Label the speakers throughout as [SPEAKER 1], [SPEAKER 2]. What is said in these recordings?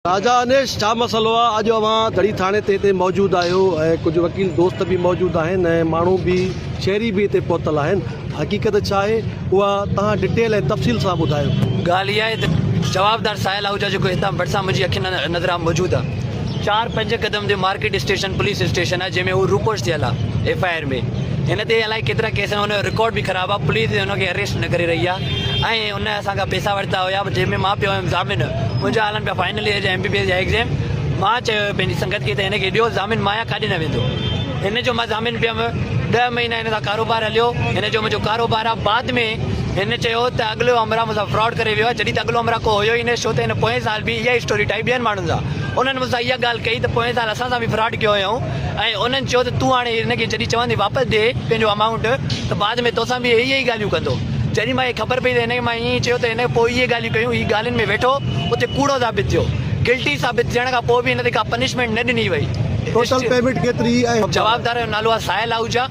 [SPEAKER 1] राजा अनेश छा मसलो आहे? अॼु अवां दड़ी थाणे ते हिते मौजूदु आहियो ऐं कुझु वकील दोस्त बि मौजूदु आहिनि ऐं माण्हू बि शहरी बि हिते पहुतल आहिनि। हक़ीक़त छा आहे उहा तव्हां डिटेल ऐं तफ़सील सां ॿुधायो।
[SPEAKER 2] ॻाल्हि इहा आहे त जवाबदार साहिल आहूजा जेको हितां भरिसां मुंहिंजी अखियुनि नज़र मौजूदु आहे, 4-5 कदम ते मार्केट स्टेशन पुलिस स्टेशन आहे जंहिंमें उहो रूपोश थियल आहे FIR में। हिन ते अलाए केतिरा केस हुन जो रिकॉर्ड बि ख़राबु आहे। पुलिस हुनखे अरेस्ट न करे रही आहे ऐं हुन असांखां पैसा वरिता हुया जंहिंमें मां पियो हुयुमि ज़ामिन। मुंहिंजा हलनि पिया फाइनल ईयर जा MBBS जा एग्ज़ाम। मां चयो पंहिंजी संगत खे त हिनखे ॾियो ज़ामिन, मां काॾे न वेंदो। हिन जो मां ज़ामिन पियुमि, 10 महीना हिन सां कारोबार हलियो। हिन जो मुंहिंजो कारोबार आहे। बाद में हिन चयो त अॻिलो अमरा मूंसां फ्रॉड करे वियो आहे, जॾहिं त अॻिलो अमरा को हुयो ई न। छो त हिन पोएं साल बि इहा ई स्टोरी टाइप ॿियनि माण्हुनि सां उन्हनि मूंसां इहा ॻाल्हि कई त पोएं साल असां सां बि फ्रॉड कयो हुयऊं ऐं उन्हनि चयो त तूं हाणे हिनखे जॾहिं चवंदी वापसि ॾे पंहिंजो अमाउंट त बाद में तोसां बि इहे ई ॻाल्हियूं कंदो। जॾहिं मां ख़बर पई त हिनखे मां ईअं चयो त हिन पोइ इहे ॻाल्हियूं कयूं, ही ॻाल्हियुनि में वेठो, उते कूड़ो साबित थियो। गिल्टी साबित थियण खां पोइ बि हिन ते का पनिशमेंट न ॾिनी वई।
[SPEAKER 1] टोटल पेमेंट केतिरी आहे?
[SPEAKER 2] जवाबदार जो नालो आहे साहिल आहूजा।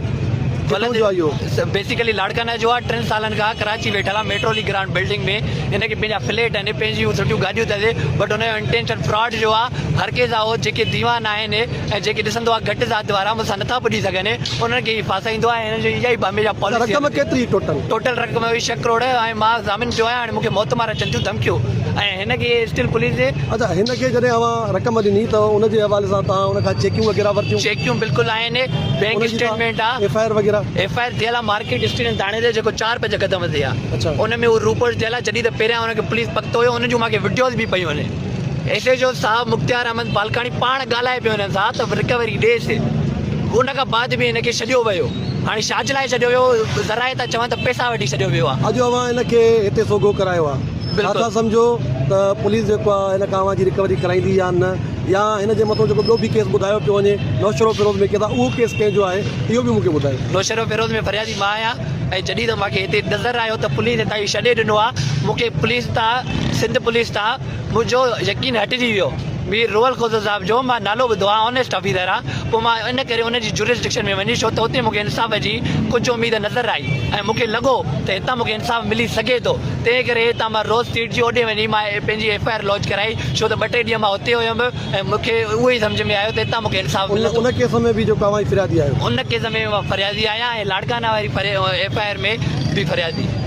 [SPEAKER 2] बेसिकली लाड़काना जो आहे। 3 सालनि खां कराची वेठल आहे मेट्रोली ग्रांड बिल्डिंग में। हिनखे पंहिंजा फ्लैट आहिनि, पंहिंजियूं सुठियूं गाॾियूं अथसि, बट हुनजो इंटेंशन फ्रॉड जो आहे। हर कंहिं सां उहो जेके दीवान आहिनि ऐं जेके ॾिसंदो आहे घटि ज़ात वारा मूंसां नथा पुॼी सघनि, उन्हनि खे फासाईंदो आहे। हिन जो इहा ई हमेशा पॉलिसी।
[SPEAKER 1] रक़म केतिरी
[SPEAKER 2] टोटल रक़म हुई 6 करोड़ ऐं मां ज़ामिन जो आहियां। हाणे मूंखे मौत मार अचनि थियूं धमकियूं ऐं हिनखे स्टिल पुलिस जे।
[SPEAKER 1] अच्छा, हिनखे जॾहिं अवां रक़म ॾिनी त उनजे हवाले सां तव्हां हुनखां चेकियूं वग़ैरह वरितियूं?
[SPEAKER 2] चेकियूं बिल्कुलु आहिनि, बैंक स्टेटमेंट आहे,
[SPEAKER 1] FIR वग़ैरह
[SPEAKER 2] FIR थियल आहे मार्केट स्टेशन थाणे ते जेको 4-5 कदम ते आहे।
[SPEAKER 1] अच्छा,
[SPEAKER 2] उन में उहो रूपोश थियल आहे। जॾहिं त पहिरियां हुनखे पुलिस पकतो हुयो, हुन जूं मूंखे वीडियोज़ बि पयूं आहिनि। ऐसे जो साहब मुख्तियार अहमद बालकानी पाण ॻाल्हाए पियो हिननि सां त रिकवरी ॾेसि। उन खां बाद बि हिनखे छॾियो वियो। हाणे छा जे लाइ छॾियो वियो? ज़राए था चवनि त पैसा वठी छॾियो वियो आहे।
[SPEAKER 1] अॼु अवां हिनखे हिते सोगो करायो आहे। छा सम्झो त पुलिस जेको आहे हिन खां अवां जी रिकवरी कराईंदी या न, या हिन जे मथां जेको ॿियो बि केस ॿुधायो पियो वञे नौशरो फिरोज़ में केॾा, उहो केस कंहिंजो आहे इहो बि मूंखे ॿुधायो।
[SPEAKER 2] नौशरो फिरोज़ में फरियादी मां आहियां ऐं जॾहिं त मूंखे हिते नज़र आयो त पुलिस हितां ई छॾे ॾिनो आहे। मूंखे पुलिस तां सिंध पुलिस तां मुंहिंजो यकीन हटिजी वियो। मीर रोहल खोज़ो साहिब जो मां नालो ॿुधो आहे, ऑनेस्ट ऑफिसर आहे। पोइ मां इन करे उनजी जुरिस्डिक्शन में वञी, छो त हुते मूंखे इंसाफ़ जी कुझु उमेद नज़र आई ऐं मूंखे लॻो त हितां मूंखे इंसाफ़ मिली सघे थो। तंहिं करे हितां मां रोज़ स्ट्रीट जी ओॾे वञी मां पंहिंजी FIR लॉन्च कराई, छो त 2-3 ॾींहं मां हुते हुयुमि ऐं मूंखे उहो ई सम्झ में आयो त हितां मूंखे इंसाफ़ मिले।
[SPEAKER 1] उन केस में बि जेको अवां फरियादी आहियो?
[SPEAKER 2] उन केस में मां फरियादी आहियां ऐं लाड़काना वारी FIR में बि फरियादी।